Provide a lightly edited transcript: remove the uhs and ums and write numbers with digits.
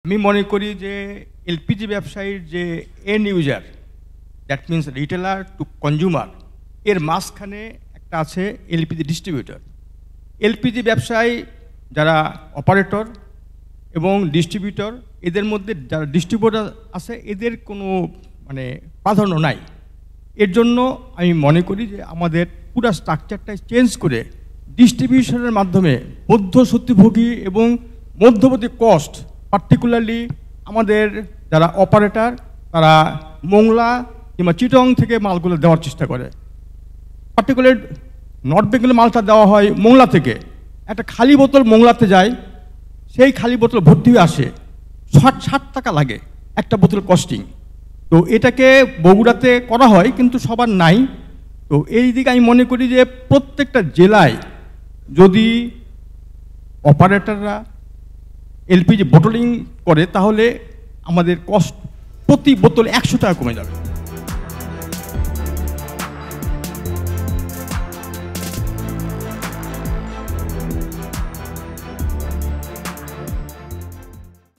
আমি মনে করি যে এলপিজি ব্যবসায়ীর যে and user, that means retailer two consumer, এর মাঝখানে একটা আছে এলপিজি ডিস্ট্রিবিউটর। এলপিজি ব্যবসায়ী যারা অপারেটর এবং ডিস্ট্রিবিউটর, এদের মধ্যে যারা ডিস্ট্রিবিউটর আছে এদের কোনো প্রাধান্য নাই। এর জন্য আমি মনে করি যে আমাদের পুরো স্ট্রাকচারটা চেঞ্জ করে ডিস্ট্রিবিউশনের মাধ্যমে মধ্যস্বত্বভোগী এবং মধ্যবর্তী কস্ট, পার্টিকুলারলি আমাদের যারা অপারেটর তারা মোংলা কিংবা চিটং থেকে মালগুলো দেওয়ার চেষ্টা করে। পার্টিকুলার নর্থ বেঙ্গলের মালটা দেওয়া হয় মোংলা থেকে, একটা খালি বোতল মোংলাতে যায়, সেই খালি বোতল ভর্তি হয়ে আসে, 60 টাকা লাগে একটা বোতল কস্টিং। তো এটাকে বগুড়াতে করা হয় কিন্তু সবার নাই। তো এই দিকে আমি মনে করি যে প্রত্যেকটা জেলায় যদি অপারেটররা এলপিজি বোটলিং করে তাহলে আমাদের কস্ট প্রতি বোতল 100 টাকা কমে যাবে।